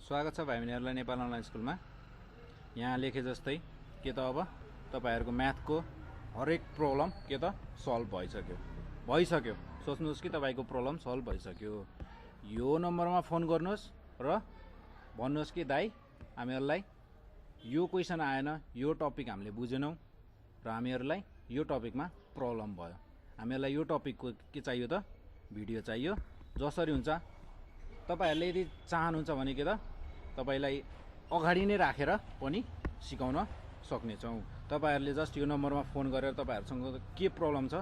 स्वागत छ भाइ बहिनीहरुलाई नेपाल अनलाइन स्कुलमा। यहाँ लेखे जस्तै के त अब तपाईहरुको म्याथको हरेक प्रब्लम के त सल्भ भइसक्यो। सोच्नुस् कि तपाईको प्रब्लम सल्भ भइसक्यो। यो नम्बरमा फोन गर्नुस् र भन्नुस् कि दाइ हामीहरुलाई यो क्वेशन आएन, यो टपिक हामीले बुझेनौं र हामीहरुलाई यो टपिकमा प्रब्लम भयो। हामीहरुलाई यो टपिकको के चाहियो त भिडियो चाहियो। जसरी हुन्छ तपाईहरुले यदि चाहनुहुन्छ भने के त तपाईलाई अगाडि नै राखेर पनि सिकाउन सक्नेछौं। तपाईहरुले जस्ट यो नम्बरमा फोन गरेर तपाईहरुसँग के प्रब्लम छ,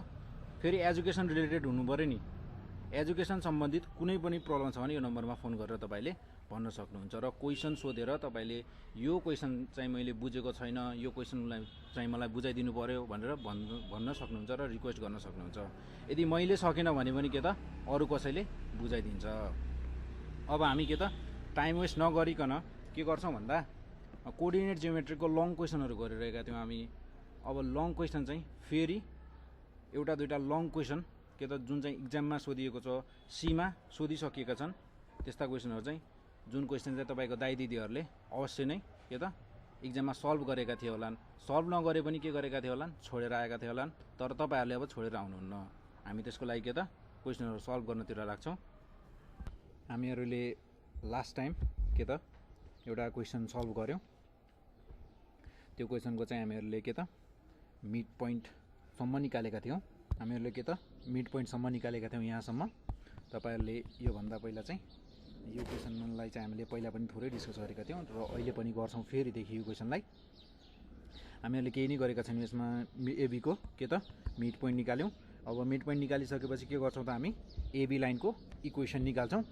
फेरि एजुकेसन रिलेटेड हुनु पर्यो नि, एजुकेसन सम्बन्धित कुनै पनि प्रब्लम छ भने यो नम्बरमा फोन गरेर तपाईले भन्न सक्नुहुन्छ र क्वेशन सोधेर तपाईले यो क्वेशन चाहिँ मैले बुझेको छैन, यो क्वेशनलाई चाहिँ मलाई बुझाइदिनु पर्यो भनेर भन्न सक्नुहुन्छ र रिक्वेस्ट गर्न सक्नुहुन्छ। यदि मैले सकेन भने पनि के त अरु कसैले बुझाइदिन्छ। अब हामी के त टाइम वेस्ट नगरिकन के गर्छौं भन्दा कोअर्डिनेट जियोमेट्रीको लङ क्वेशनहरु गरिरहेका थियौं हामी। अब लङ क्वेशन चाहिँ फेरि एउटा दुईटा लङ क्वेशन के त जुन चाहिँ एक्जाममा सोधिएको छ, सीमा सोधिसकिएका छन् त्यस्ता क्वेशनहरु चाहिँ जुन क्वेशन चाहिँ तपाईको दाइ दिदीहरुले अवश्य नै के त एक्जाममा सल्भ गरेका थिए होलान्। सल्भ नगरे पनि के गरेका थिए होलान्, छोडेर आएका थिए होलान्। तर तपाईहरुले अब छोडेर आउनुहुन्न। हामी त्यसको लागि के त क्वेशनहरु सल्भ गर्नतिर लाग्छौं। हामीहरुले लास्ट टाइम के त एउटा क्वेशन सल्भ गर्यौं। त्यो क्वेशनको चाहिँ हामीहरुले के त मिड पोइन्ट सम्म निकालेका थियौं। हामीहरुले के त मिड पोइन्ट सम्म निकालेका थियौं यहाँसम्म। तपाईहरुले यो भन्दा पहिला चाहिँ यो क्वेशनलाई चाहिँ हामीले पहिला पनि थोरै डिस्कस गरेका थियौं र अहिले पनि गर्छौं। फेरि देखि यो क्वेशनलाई हामीहरुले केही नै गरेका छैनौं। यसमा एबी को के त मिड पोइन्ट निकाल्यौं। अब मिड पोइन्ट निकालिसकेपछि के गर्छौं त हामी एबी लाइनको इक्वेसन निकाल्छौं।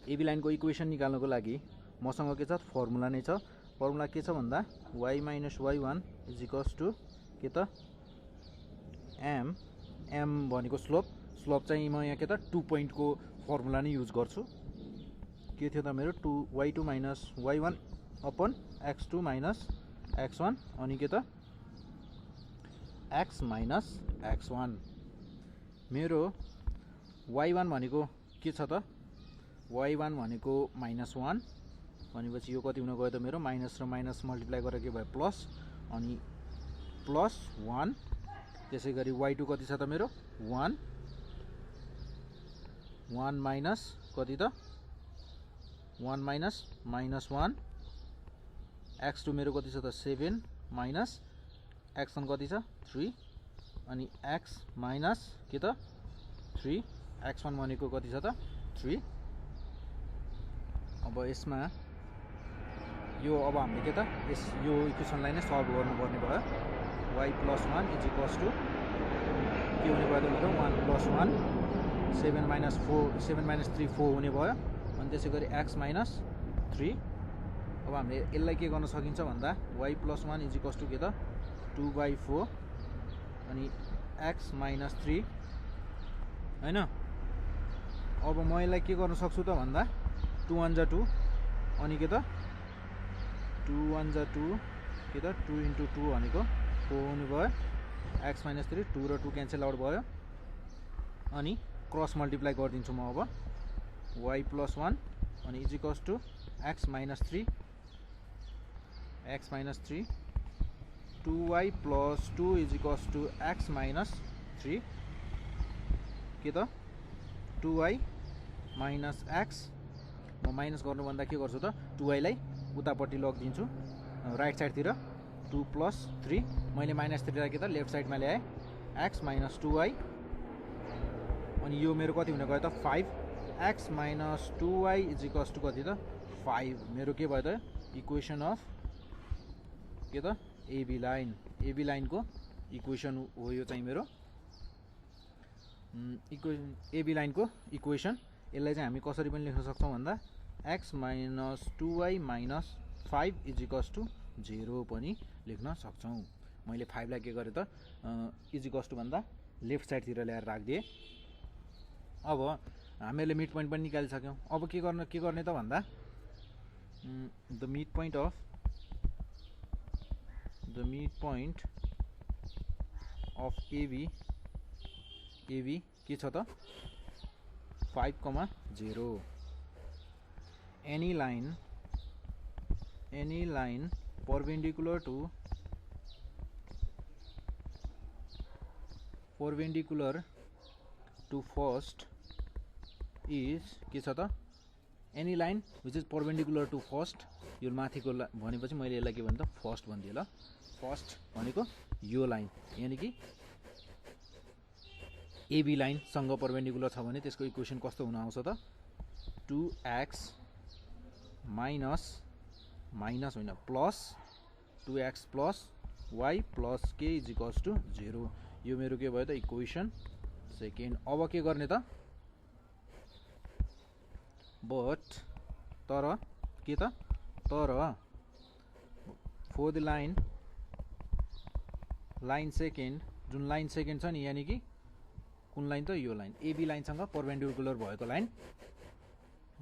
एबी लाइनको इक्वेसन निकाल्नको लागि मसँग के छ फर्मुला नै छ। फर्मुला के छ भन्दा y - y1 = के त m भनेको स्लोप चाहिँ म यहाँ के त 2 पोइन्ट को फर्मुला नै युज गर्छु। के थियो त मेरो y2 - y1 upon x2 - x1 अनि के त x - x1। मेरो y1 भनेको के छ त y1 भनेको -1 भनेपछि यो कति हुन गयो त मेरो माइनस र माइनस मल्टिप्लाई गरेर के भयो प्लस अनि +1। त्यसैगरी y2 कति छ त मेरो 1 माइनस कति त 1 माइनस -1। x2 मेरो कति छ त 7 माइनस x1 कति छ 3 अनि x माइनस के त 3। x1 भनेको कति छ त 3। अब यसमा यो अब हामीले के त यो इक्वेसनलाई नै सल्भ गर्नुपर्ने भयो। y + 1 = के हुने भयो त मेरो 1 + 1 7 - 3 4 हुने भयो। अनि त्यसैगरी x - 3। अब हामीले यसलाई के गर्न सकिन्छ भन्दा y + 1 = के त 2/4 अनि x - 3 हैन। अब म यसलाई के गर्न सक्छु त भन्दा 2 1 जा 2 अनि के त 2 1 जा 2 के त 2 × 2 भनेको 4 हुने भयो। x - 3 2 र 2 क्यान्सल आउट भयो अनि क्रस मल्टिप्लाई गरिदिन्छु म। अब y + 1 अनि = x - 3 2y + 2 = x - 3 के त 2y - x। म माइनस गर्नुभन्दा के गर्छु त 2y लाई उतापट्टि लगिदिन्छु राइट साइडतिर 2 + 3। मैले -3 लाई के त लेफ्ट साइडमा ल्याए x - 2y अनि यो मेरो कति हुन गयो त 5। x - 2y = कति त 5। मेरो के भयो त इक्वेसन अफ के त एबी लाइनको इक्वेसन हो यो चाहिँ मेरो एबी लाइनको इक्वेसन। यसलाई चाहिँ हामी कसरी पनि लेख्न सक्छौं भन्दा x - 2y - 5 = 0 पनि लेख्न सक्छौं। मैले 5 लाई के गरे त = भन्दा लेफ्ट साइडतिर ल्याएर राख्दिए। अब हामीले मिड पोइन्ट पनि निकालिसक्यौं। अब के गर्ने त भन्दा the mid point of AB के छ त 5, 0। any line perpendicular to first is के छ त any line which is perpendicular to first यो माथिको भनेपछि मैले यसलाई के भन्छ फर्स्ट भनिदिए ल फर्स्ट भनेको यो लाइन यानी कि AB लाइन सँग परपेन्डिकुलर छ भने त्यसको इक्वेसन कस्तो हुन आउँछ त 2x माइनस होइन plus 2x plus y plus k is equals to 0 यो मेरो के भयो त इक्वेसन सेकेन्ड अब के गर्ने त बट तर के त तर फर द लाइन सेकेन्ड जुन लाइन सेकेन्ड छ नि यानी कि कुन लाइन त यो लाइन AB लाइनसँग परपेन्डिकुलर भएको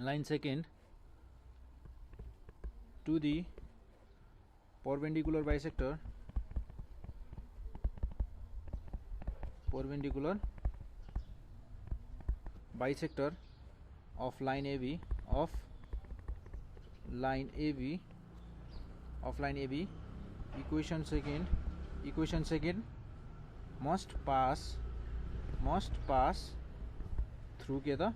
line second to the perpendicular bisector of line AB equation second must pass through के त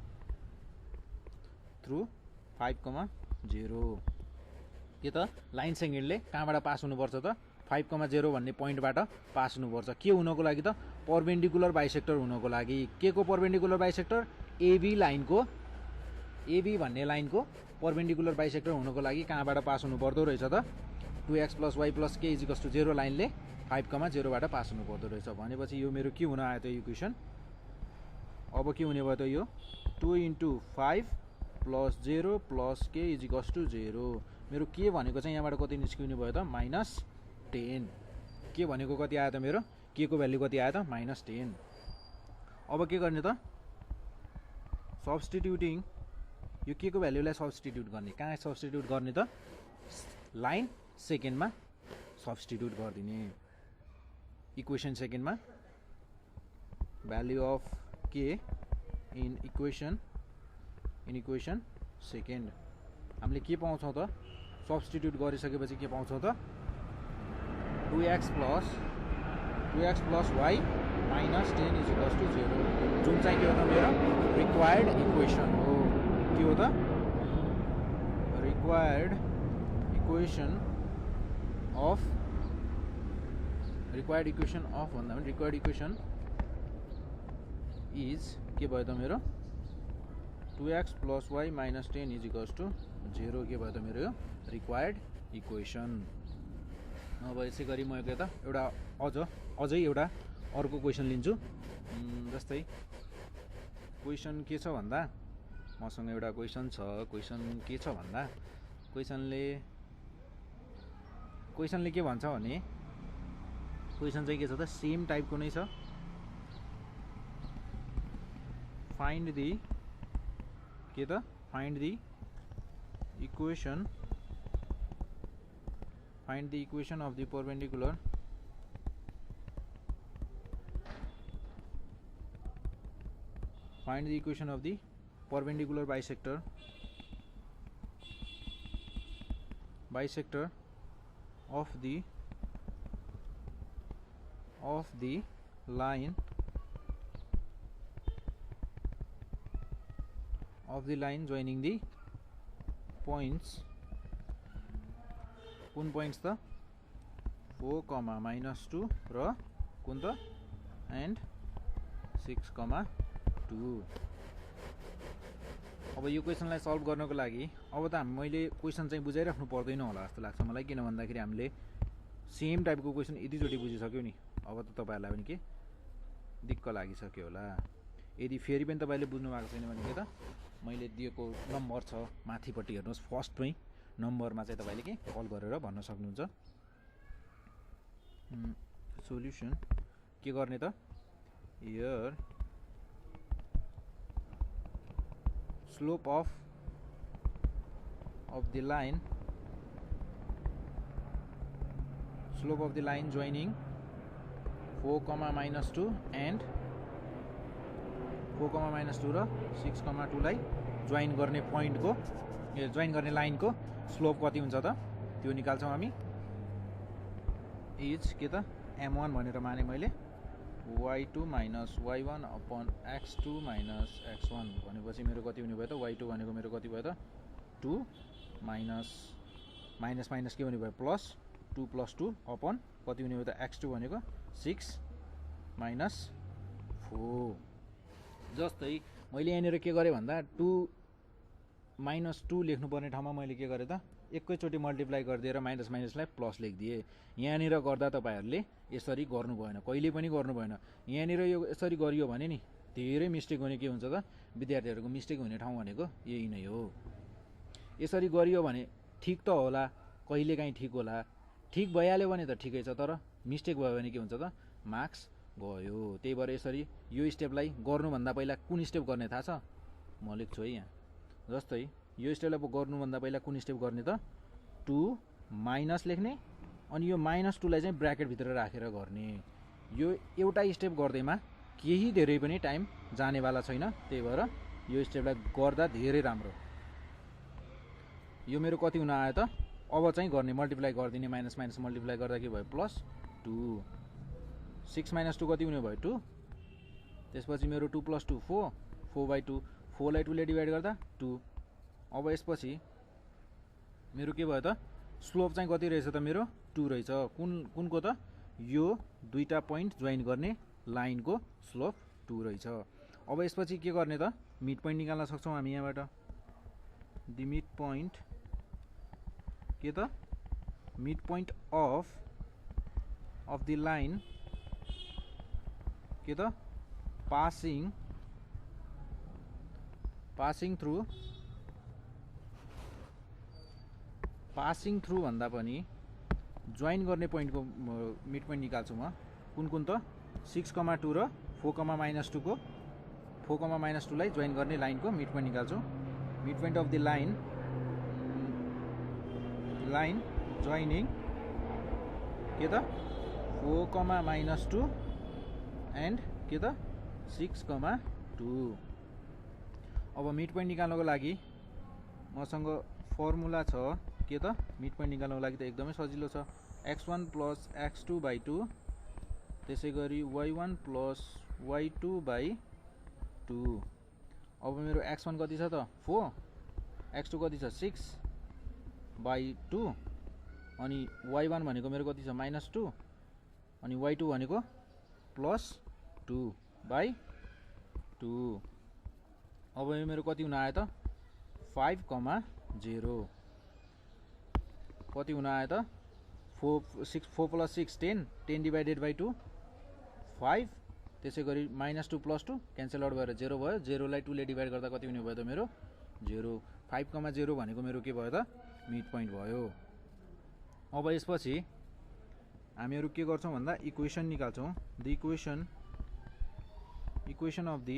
through 5,0 के त लाइन सेकेन्डले कहाँबाट पास हुनुपर्छ त 5,0 भन्ने पोइन्टबाट पास हुनुपर्छ के हुनको लागि त परपेन्डिकुलर बाइसेक्टर हुनको लागि के को परपेन्डिकुलर बाइसेक्टर AB भन्ने लाइनको परपेन्डिकुलर बाइसेक्टर हुनको लागि कहाँबाट पास हुनु पर्दो रहेछ त 2x + y + k = 0 लाइनले 5,0 बाट पास हुनु पर्दो रहेछ भनेपछि यो मेरो के हुन आयो त इक्वेसन अब के हुने भयो त यो 2 × 5 + 0 + k = 0 मेरो के भनेको चाहिँ यहाँबाट कति निस्किने भयो त -10 के भनेको कति आयो त मेरो के को भ्यालु कति आयो त -10 अब के गर्ने त सब्स्टिट्युटिङ यो के को भ्यालुलाई सब्स्टिट्युट गर्ने कहाँ सब्स्टिट्युट गर्ने त लाइन सेकेन्डमा सब्स्टिट्युट गरिदिने इक्वेसन सेकेन्डमा भ्यालु अफ के इन इक्वेसन सेकेन्ड हामीले के पाउँछौँ त सब्स्टिट्युट गरिसकेपछि के पाउँछौँ त 2x + y -10 = 0 जुन चाहिँ के हो त मेरो रिक्वायर्ड इक्वेसन हो के हो त रिक्वायर्ड इक्वेसन अफ भन्दा पनि रिक्वायर्ड इक्वेसन इज के भयो त मेरो 2x + y -10 = 0 के भयो त मेरो यो रिक्वायर्ड इक्वेसन अब यसै गरी म के त अझै एउटा अर्को क्वेसन लिन्छु जस्तै क्वेसन के छ भन्दा मसँग एउटा क्वेसन के छ भन्दा क्वेसनले के भन्छ भने क्वेसन चाहिँ के छ त सेम टाइपको नै छ find the equation of the perpendicular bisector of the line joining the points कुन पोइन्ट्स त 4, -2 र कुन त एन्ड 6,2 अब यो क्वेसनलाई सल्भ गर्नको लागि अब त मैले क्वेसन चाहिँ बुझाइराख्नु पर्दैन होला जस्तो लाग्छ मलाई किन भन्दाखेरि हामीले सेम टाइपको क्वेसन यतिचोटि बुझिसक्यो नि अब त तपाईहरुलाई पनि के दिक्क लागिसक्यो होला यदि फेरि पनि तपाईले बुझ्नु भएको छैन भने के त मैले दिएको नम्बर छ माथिपट्टि हेर्नुस् फर्स्टमै नम्बरमा चाहिँ तपाईले के कल गरेर भन्न सक्नुहुन्छ सोल्युसन के गर्ने त here slope of the line joining 4, -2 and 4, -2 र 6, 2 लाई जोइन गर्ने पोइन्ट को जोइन गर्ने लाइनको स्लोप कति हुन्छ त त्यो निकाल्छौँ हामी। इज के त m1 भनेर माने मैले y2 minus y1 upon x2 minus x1 भनेपछि मेरो कति हुने भयो त y2 भनेको मेरो कति भयो त 2 माइनस माइनस माइनस के हुने भयो प्लस 2 प्लस 2 अपन कति हुने भयो त x2 भनेको 6 माइनस 4। जस्तै मैले यहाँनिर के गरेँ भन्दा 2 माइनस 2 लेख्नुपर्ने ठाउँमा मैले के गरेँ त एकैचोटि मल्टिप्लाई गरिदिएर माइनस माइनसलाई प्लस लेखिदिएँ। यहाँनिर गर्दा तपाईँहरूले यसरी गर्नु भएन, कहिले पनि गर्नु भएन। यहाँनिर यो यसरी गरियो भने नि धेरै मिस्टेक हुने के हुन्छ त विद्यार्थीहरूको मिस्टेक हुने ठाउँ भनेको यही नै हो। यसरी गरियो भने ठिक त होला, कहिलेकाहीँ ठिक होला, ठिक भइहाल्यो भने त ठिकै छ, तर मिस्टेक भयो भने के हुन्छ त मार्क्स गयो। त्यही भएर यसरी यो स्टेपलाई गर्नुभन्दा पहिला कुन स्टेप गर्ने थाहा छ म लेख्छु है यहाँ। जस्तै यो स्टेपलाई गर्नुभन्दा पहिला कुन स्टेप गर्ने त 2 माइनस लेख्ने अनि यो माइनस 2 लाई चाहिँ ब्र्याकेटभित्र राखेर गर्ने। यो एउटा स्टेप गर्दैमा केही धेरै पनि टाइम जानेवाला छैन, त्यही भएर यो स्टेपलाई गर्दा धेरै राम्रो। यो मेरो कति हुन आयो त अब चाहिँ गर्ने मल्टिप्लाई गरिदिने, माइनस माइनस मल्टिप्लाई गर्दा के भयो प्लस 2 6 माइनस 2 कति हुने भयो 2, त्यसपछि मेरो 2 प्लस 2 4 4/2 4 लाई 2 ले डिभाइड गर्दा 2। अब यसपछि मेरो के भयो त स्लोप चाहिँ कति रहेछ त मेरो 2 रहेछ। कुनको त यो दुईटा पोइन्ट जोइन गर्ने लाइनको स्लोप 2 रहेछ। अब यसपछि के गर्ने त मिड पोइन्ट निकाल्न सक्छौँ हामी यहाँबाट। द मिड पोइन्ट के त mid point of the line के त पासिङ थ्रु भन्दा पनि जोइन गर्ने पोइन्टको मिड पोइन्ट निकाल्छु म। कुन त 6,2 र 4,-2 को 4,-2 लाई जोइन गर्ने लाइनको मिड पोइन्ट निकाल्छु। Mid point of the line joining के त 4,-2 एन्ड के त 6,2। अब मिड पोइन्ट निकाल्नको लागि मसँग फर्मुला छ के त मिड पोइन्ट निकाल्नको लागि त एकदमै सजिलो छ। x1 प्लस x2/2 त्यसै गरी y1 प्लस y2/2। अब मेरो x1 कति छ त 4, x2 कति छ 6/2 अनि y1 भनेको मेरो कति छ -2 अनि y2 भनेको +2/2। अब यो मेरो कति हुन आयो त 5,0 कति हुन आयो त 4 + 6 10 डिभाइडेड बाई 2 5। त्यसै गरी -2 + 2 क्यान्सल आउट भएर 0 भयो। 0 लाई 2 ले डिभाइड गर्दा कति हुने भयो त मेरो 0। 5,0 भनेको मेरो के भयो त मिड पोइन्ट भयो। अब यसपछि हामीहरू के गर्छौँ भन्दा इक्वेसन निकाल्छौँ। The equation of the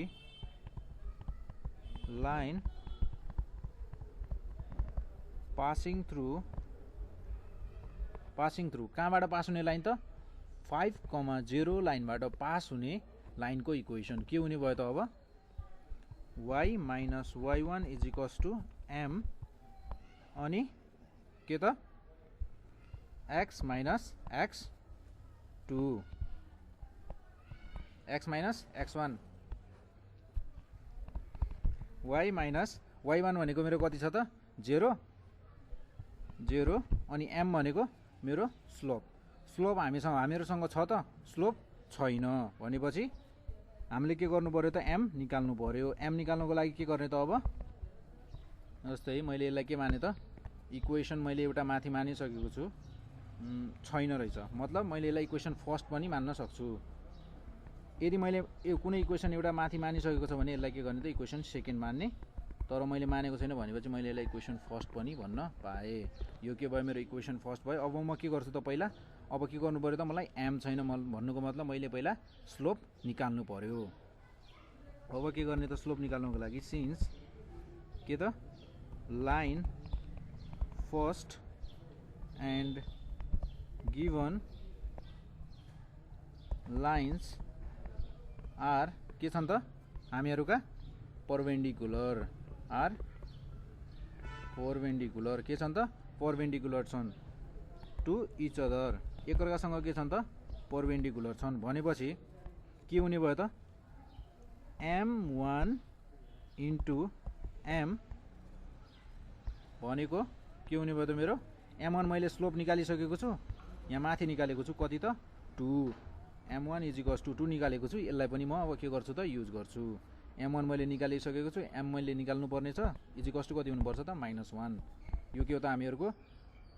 line passing through कहाँबाट पास हुने लाइन त 5,0 लाइनबाट पास हुने लाइनको इक्वेसन के हुने भयो त अब y माइनस y1 = m अनि के त x minus x2 x minus x1 y minus y1 भनेको मेरो कति छ त 0 अनि m भनेको मेरो स्लोप हामीहरूसँग छ त स्लोप छैन भनेपछि हामीले के गर्नु पर्यो त m निकाल्नु पर्यो। m निकाल्नुको लागि के गर्ने त अब जस्तै मैले यसलाई के माने त इक्वेसन मैले एउटा माथि मानिसकेको छु छैन रहेछ, मतलब मैले यसलाई इक्वेसन फर्स्ट पनि मान्न सक्छु। यदि मैले यो कुनै इक्वेसन एउटा माथि मानिसकेको छ भने यसलाई के गर्ने त इक्वेसन सेकेन्ड मान्ने, तर मैले मानेको छैन भनेपछि मैले यसलाई इक्वेसन फर्स्ट पनि भन्न पाएँ। यो के भयो मेरो इक्वेसन फर्स्ट भयो। अब म के गर्छु त पहिला अब के गर्नु पर्यो त मलाई m छैन भन्नुको मतलब मैले पहिला स्लोप निकाल्नु पर्यो। अब के गर्ने त स्लोप निकाल्नुको लागि सिन्स के त line first and given lines are के छन् त हामीहरूका परपेन्डिकुलर परपेन्डिकुलर के छन् त परपेन्डिकुलर छन् टु इच अदर एकअर्कासँग के छन् त परपेन्डिकुलर छन् भनेपछि के हुने भयो त m1 इन्टु m भनेको के हुने भयो त मेरो m1 मैले स्लोप निकालिसकेको छु यहाँ माथि निकालेको छु कति त 2 m1 इज टु 2 निकालेको छु यसलाई पनि म अब के गर्छु त युज गर्छु m1 मैले निकालिसकेको छु m मैले निकाल्नु पर्ने छ इज टु कति हुनुपर्छ त -1 यो के हो त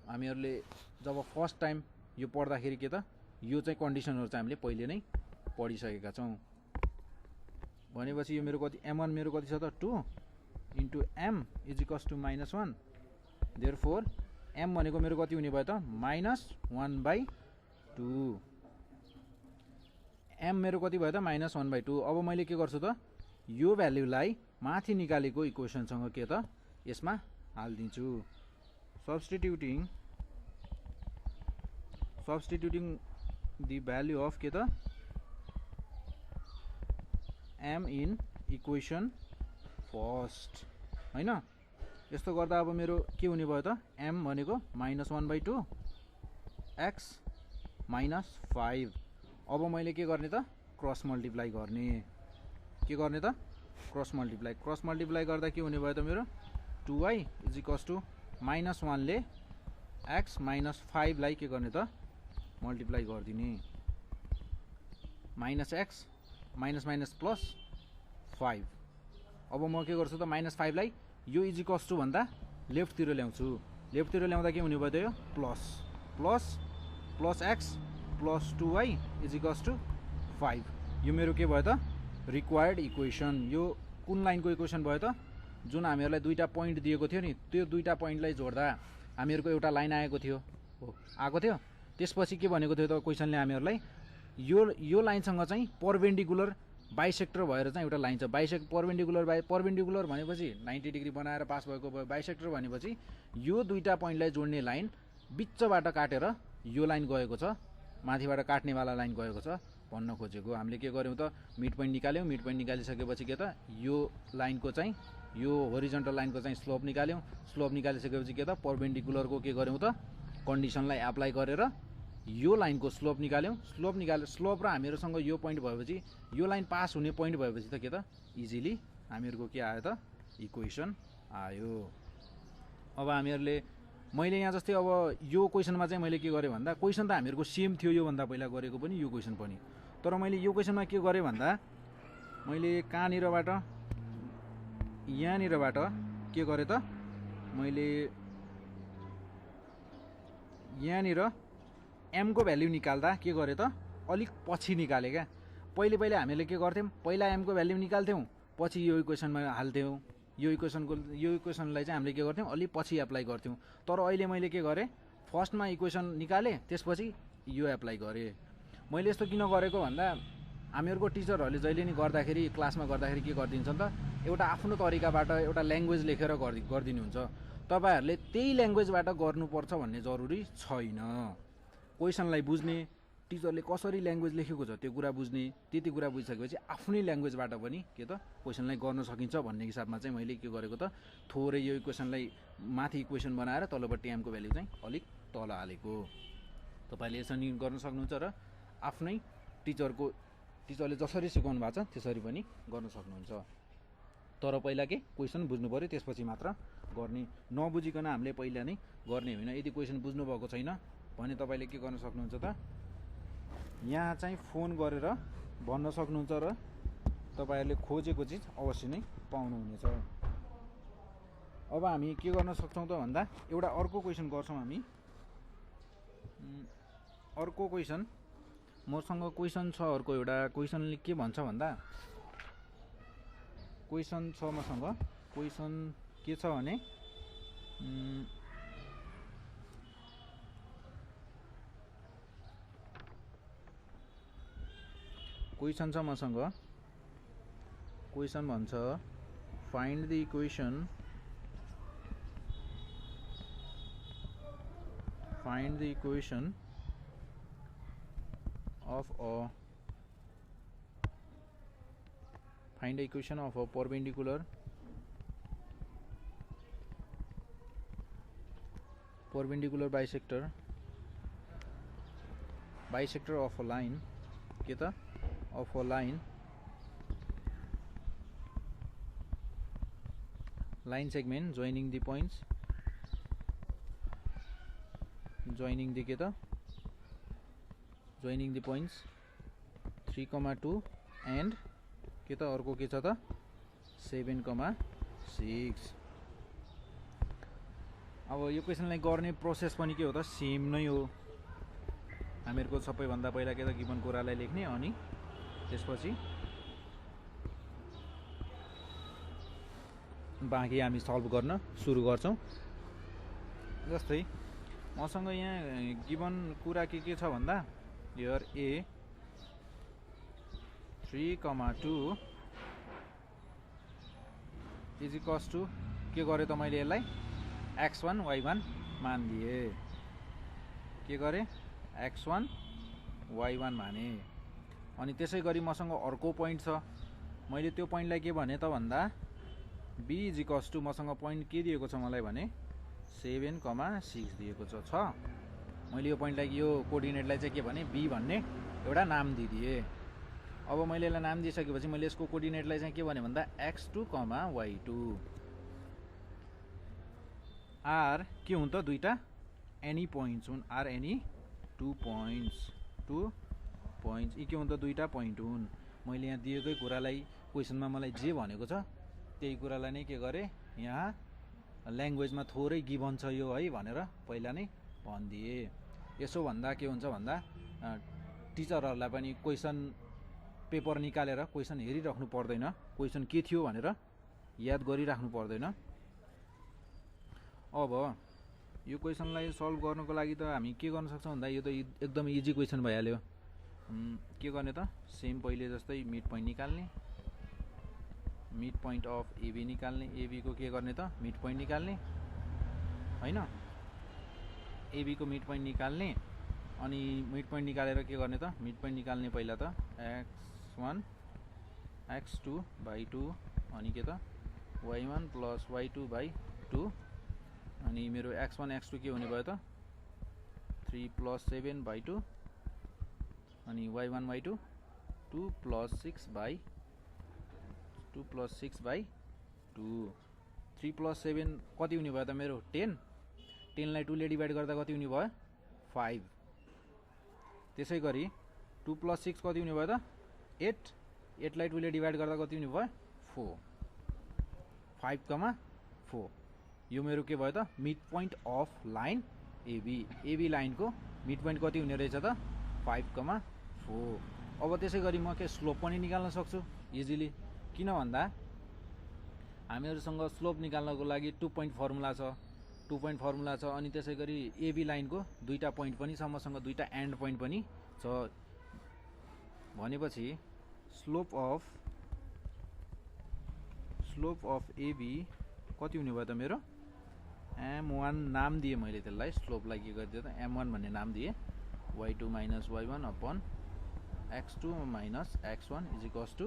हामीहरूले जब फर्स्ट टाइम यो पढ्दाखेरि के त यो चाहिँ कन्डिसनहरु चाहिँ हामीले पहिले नै पढिसकेका छौं भनेपछि यो मेरो कति m1 मेरो कति छ त 2 into m is to -1 therefore m भनेको मेरो कति हुने भयो त -1/2 m मेरो कति भयो त -1/2 अब मैले के गर्छु त यो भ्यालुलाई माथि निकालेको इक्वेसनसँग के त यसमा हाल्दिन्छु substituting the value of के त m in equation फर्स्ट हैन यस्तो गर्दा अब मेरो के हुने भयो त m भनेको -1/2 x -5 अब मैले के गर्ने त क्रस मल्टिप्लाई गर्ने क्रस मल्टिप्लाई गर्दा के हुने भयो त मेरो 2y टु -1 ले x -5 लाई के गर्ने त मल्टिप्लाई गरिदिने -x +5 अब म के गर्छु त -5 लाई यो इज टु भन्दा लेफ्टतिर ल्याउँछु लेफ्टतिर ल्याउँदा के हुने भयो त यो plus x + 2y is to 5 यो मेरो के भयो त रिक्वायर्ड इक्वेसन यो कुन लाइनको इक्वेसन भयो त जुन हामीहरुलाई दुईटा पोइन्ट दिएको थियो नि त्यो दुईटा पोइन्टलाई जोड्दा हामीहरुको एउटा लाइन आएको थियो त्यसपछि के भनेको थियो त क्वेशनले हामीहरुलाई यो लाइनसँग चाहिँ परपेन्डिकुलर बाइसेक्टर भएर चाहिँ एउटा लाइन छ परपेन्डिकुलर भनेपछि 90 डिग्री बनाएर पास भएको भयो बाइसेक्टर भनेपछि यो दुईटा पोइन्टलाई जोड्ने लाइन बिचबाट काटेर यो लाइन गएको छ माथिबाट काट्नेवाला लाइन गएको छ भन्न खोजेको हामीले के गर्यौं त मिड पोइन्ट निकाल्यौं मिड पोइन्ट निकालिसकेपछि के त यो लाइनको चाहिँ यो होरिजन्टल लाइनको चाहिँ स्लोप निकालिसकेपछि के त परपेन्डिकुलरको के गर्यौं त कन्डिसनलाई अप्लाई गरेर यो लाइनको स्लोप निकाल्यौं स्लोप र हामीहरुसँग यो पोइन्ट भएपछि यो लाइन पास हुने पोइन्ट भएपछि त के त इजिली हामीहरुको के आयो त इक्वेसन आयो अब हामीहरुले मैले यहाँ जस्तै अब यो क्वेशनमा चाहिँ मैले के गरे भन्दा क्वेशन त हामीहरुको सेम थियो यो भन्दा पहिला गरेको पनि यो क्वेशन पनि तर मैले यो क्वेशनमा के गरे भन्दा मैले कहाँनिरबाट यहाँनिरबाट के गरे त मैले यहाँनिर m को भ्यालु निकाल्दा के गरे त अलिक पछि निकाले क्या पहिले हामीले के गर्थ्यौं पहिला m को भ्यालु निकाल्थ्यौं पछि यो इक्वेसनमा हाल्थ्यौं यो इक्वेसनलाई चाहिँ हामीले के गर्थ्यौं अलि पछि अप्लाई गर्थ्यौं तर अहिले मैले के गरे फर्स्टमा इक्वेसन निकाले त्यसपछि यो अप्लाई गरे मैले यस्तो किन गरेको भन्दा हामीहरुको टिचरहरुले जहिले नि गर्दाखेरि क्लासमा गर्दाखेरि के गर्दिन्छन् त एउटा आफ्नो तरिकाबाट एउटा ल्याङ्ग्वेज लेखेर गर्दिनुहुन्छ तपाईहरुले त्यही ल्याङ्ग्वेजबाट गर्नुपर्छ भन्ने जरुरी छैन क्वेशनलाई बुझ्ने टिचरले कसरी ल्याङ्ग्वेज लेखेको छ त्यो कुरा बुझ्ने त्यति कुरा बुझिसकेपछि आफ्नै ल्याङ्ग्वेजबाट पनि के त क्वेशनलाई गर्न सकिन्छ भन्ने हिसाबमा चाहिँ मैले के गरेको त थोरै यो इक्वेसनलाई माथि इक्वेसन बनाएर तलपट्टि m को भ्यालु चाहिँ अलिक तल हालेको तपाईले यसरी गर्न सक्नुहुन्छ र आफ्नै टिचरले जसरी सिकाउनु भएको छ त्यसरी पनि गर्न सक्नुहुन्छ तर पहिला के क्वेशन बुझ्नु पर्यो त्यसपछि मात्र गर्ने नबुझिकन हामीले पहिला नै गर्ने होइन यदि क्वेशन बुझ्नु भएको छैन भने तपाईले के गर्न सक्नुहुन्छ त यहाँ चाहिँ फोन गरेर भन्न सक्नुहुन्छ र तपाईहरुले खोजेको चीज अवश्य नै पाउनुहुनेछ अब हामी के गर्न सक्छौं त भन्दा एउटा अर्को क्वेशन गर्छौं हामी अर्को क्वेशन मसँग क्वेशन छ अर्को एउटा क्वेशनले के भन्छ भन्दा क्वेशन छ मसँग क्वेशन के छ भने क्वेशन छ मसँग क्वेशन भन्छ find the equation of a perpendicular perpendicular bisector of a line के त of a line segment joining the points joining the 3,2 and के त अर्को के छ त 7,6। अब यो क्वेसनलाई गर्ने प्रोसेस पनि के हो त सेम नै हो। हामीहरुको सबैभन्दा पहिला के त गिभन कुरालाई लेख्ने अनि त्यसपछि बाँकी हामी सल्भ गर्न सुरु गर्छौं। जस्तै मसँग यहाँ गिभन कुरा के छ भन्दा here a 3,2 is equals to के गरे त मैले यसलाई x1 y1 मान दिए। के गरे x1 y1 माने। अनि त्यसै गरी मसँग अर्को पोइन्ट छ। मैले त्यो पोइन्टलाई के भने त भन्दा b इज इक्वल्स टु मसँग पोइन्ट के दिएको छ मलाई भने 7,6 दिएको छ। मैले यो पोइन्टलाई यो कोअर्डिनेटलाई चाहिँ के भने b भन्ने एउटा नाम दिदिए। अब मैले यसलाई नाम दिइसकेपछि मैले यसको कोअर्डिनेटलाई चाहिँ के भने भन्दा x2, y2 आर के हुन् त दुईटा एनी पोइन्ट्स हुन्। आर एनी 2 पोइन्ट्स यी के हुन् त दुईटा पोइन्ट हुन्। मैले यहाँ दिएकै कुरालाई क्वेसनमा मलाई जे भनेको छ त्यही कुरालाई नै के गरे यहाँ ल्याङ्ग्वेजमा थोरै गिभन छ यो है भनेर पहिला नै भनिदिए। यसो भन्दा के हुन्छ भन्दा टिचरहरूलाई पनि क्वेसन पेपर निकालेर क्वेसन हेरिराख्नु पर्दैन, क्वेसन के थियो भनेर याद गरिराख्नु पर्दैन। अब यो क्वेसनलाई सल्भ गर्नको लागि त हामी के गर्न सक्छौं भन्दा यो त एकदम इजी क्वेसन भइहाल्यो। के गर्ने त सेम पहिले जस्तै मिड पोइन्ट निकाल्ने, मिड पोइन्ट अफ एबी निकाल्ने। एबी को के गर्ने त मिड पोइन्ट निकाल्ने हैन। एबी को मिड पोइन्ट निकाल्ने अनि मिड पोइन्ट निकालेर के गर्ने त मिड पोइन्ट निकाल्ने पहिला त x1 x2 by 2 अनि के त y1 plus y2 by 2 अनि मेरो x1 x2 के हुने भयो त 3 plus 7 by 2 अनि y1 y2 2 plus 6 by 2 3 plus 7 कति हुने भयो त मेरो 10 लाई 2 ले डिभाइड गर्दा कति हुने भयो 5। त्यसै गरी 2 plus 6 कति हुने भयो त 8 लाई 2 ले डिभाइड गर्दा कति हुने भयो 4 5,4। यो मेरो के भयो त mid point of line AB line को मिड पोइन्ट कति हुने रहेछ त 5,4। अब त्यसै गरी म के स्लोप पनि निकाल्न सक्छु इजिली। किन भन्दा हामीहरुसँग स्लोप निकाल्नको लागि 2 पोइन्ट फर्मुला छ अनि त्यसै गरी एबी लाइन को दुईटा पोइन्ट पनि छ, मसँग दुईटा एन्ड पोइन्ट पनि छ। भनेपछि स्लोप अफ एबी कति हुने भयो त मेरो m1 नाम दिए मैले त्यसलाई स्लोपलाई के गरिदिए त m1 भन्ने नाम दिए। y2 minus y1 upon x2 minus x1 is equals to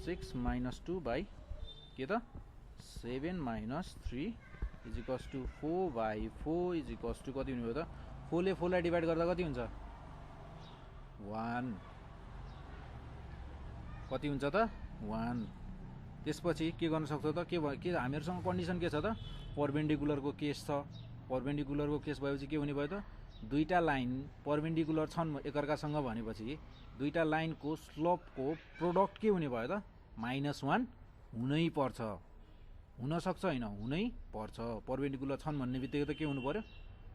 6 minus 2 by के त 7 minus 3 is equals to 4 by 4 is equals to कति हुने भयो त 4 ले 4 लाई डिभाइड गर्दा कति हुन्छ 1 कति हुन्छ त 1। त्यसपछि के गर्न सक्छौ त के हामीहरुसँग कन्डिसन के छ त परपेन्डिकुलर को केस छ। परपेन्डिकुलर को केस भएपछि के हुने भयो त दुईटा लाइन परपेन्डिकुलर छन् एकअर्कासँग भनेपछि दुईटा लाइन को स्लोप को प्रोडक्ट के हुने भयो त -1 हुनै पर्छ। हुन सक्छ हैन हुनै पर्छ। परपेन्डिकुलर छन् भन्ने बित्तिकै त के हुनु पर्यो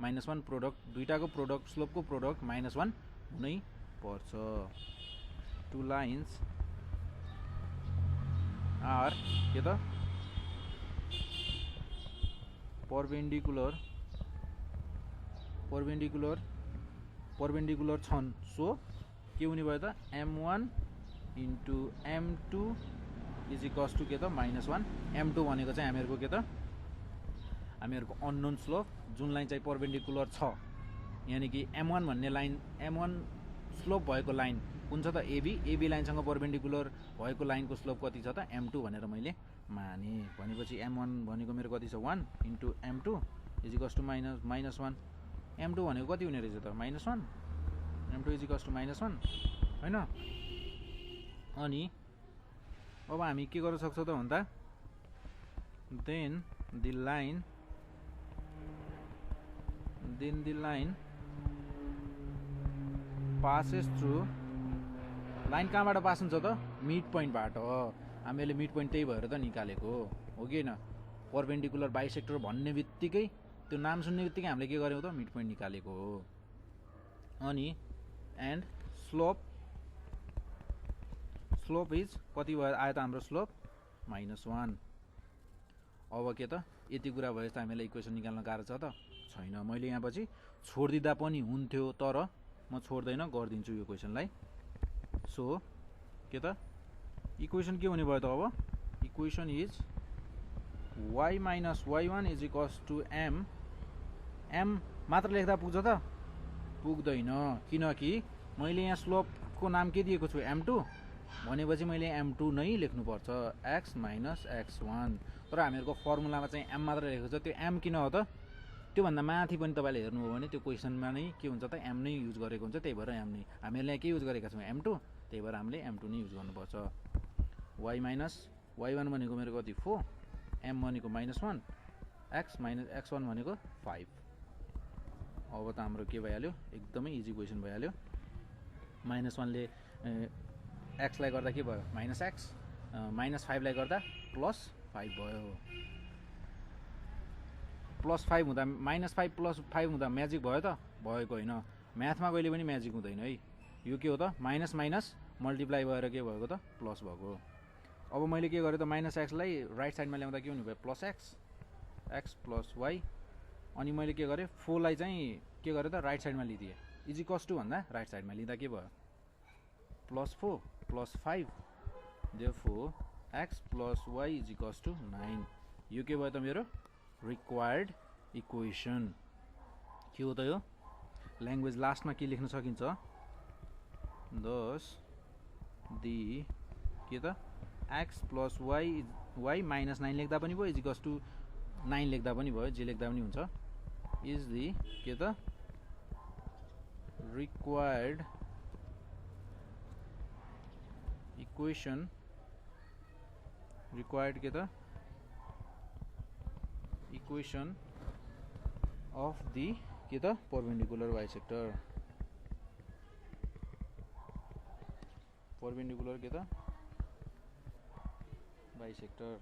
-1 प्रोडक्ट दुईटाको प्रोडक्ट स्लोप को प्रोडक्ट -1 हुनै पर्छ। टु लाइन्स आर के त परपेन्डिकुलर छन् सो के हुने भयो त m1 into m2 is equals to के त -1। m2 भनेको चाहिँ हामीहरुको के त हामीहरुको अननोन स्लोप जुनलाई चाहिँ परपेन्डिकुलर छ यानी कि m1 भन्ने लाइन m1 स्लोप भएको लाइन कुन छ त एबी लाइनसँग परपेन्डिकुलर भएको लाइनको स्लोप कति छ त m2 भनेर मैले माने। भनेपछि m1 भनेको मेरो कति छ 1 into m2 is equals to -1 m2 भनेको कति हुने रहेछ त -1 m2 इज इक्वल्स टु -1 हैन। अनि अब हामी के गर्न सक्छौँ त भन्दा then the line passes through line कहाँबाट पास हुन्छ त मिड पोइन्टबाट हामीले मिड पोइन्ट त्यही भएर त निकालेको हो कि हैन। परपेन्डिकुलर बाइसेक्टर भन्ने बित्तिकै त्यो नाम सुन्ने बित्तिकै हामीले के गर्यौं त मिड पोइन्ट निकालेको हो। अनि एन्ड स्लोप इज कति भयो आयो त हाम्रो स्लोप -1। अब के त यति कुरा भएछ हामीलाई इक्वेसन निकाल्न गाह्रो छ त छैन। मैले यहाँ पछि छोडिदिँदा पनि हुन्थ्यो तर म छोड्दैन गर्दिन्छु यो क्वेसनलाई। सो के त इक्वेसन के हुने भयो त अब equation is y - y1 is equals to m मात्र लेख्दा पुग्छ त पुग्दैन किनकि मैले यहाँ स्लोपको नाम के दिएको छु m2 भनेपछि मैले m2 नै लेख्नुपर्छ x - x1। तर हामीहरुको फर्मुलामा चाहिँ m मात्र लेखेको छ त्यो m किन हो त त्यो भन्दा माथि पनि तपाईले हेर्नु हो भने त्यो क्वेशनमा नै के हुन्छ त m नै युज गरेको हुन्छ त्यही भएर m नै हामीले यहाँ के युज गरेका छौं m2 त्यही भएर हामीले m2 नै युज गर्नुपर्छ। y - y1 भनेको मेरो कति 4 m भनेको -1 x - x1 भनेको 5। अब त हाम्रो के भइहाल्यो एकदमै इजी क्वेशन भइहाल्यो। -1 ले x लाई गर्दा के भयो -x -5 लाई गर्दा +5 भयो। +5 हुँदा -5 + 5 हुँदा म्याजिक भयो त भएको हैन। म्याथमा कहिले पनि म्याजिक हुँदैन है। यो के हो त माइनस माइनस मल्टिप्लाई भएर के भएको त प्लस भएको। अब मैले के गरे त -x लाई राइट साइडमा ल्याउँदा के हुने भयो +x x + y अनि मैले के गरे 4 लाई चाहिँ के गरे त राइट साइडमा लिदिए इज इक्वल्स टु भन्दा राइट साइडमा लिँदा के भयो +4 + 5 therefore x + y is equals to 9। यो के भयो त मेरो रिक्वायर्ड इक्वेसन के हो त यो ल्याङ्ग्वेज लास्टमा के लेख्न सकिन्छ thus the के त x + y -9 लेख्दा पनि भयो इज इक्वल्स टु 9 लेख्दा पनि भयो जे लेख्दा पनि हुन्छ इज द के त रिक्वायर्ड इक्वेसन रिक्वायर्ड के त इक्वेसन अफ द के त परपेन्डिकुलर बाइसेक्टर परपेन्डिकुलर के त बाइसेक्टर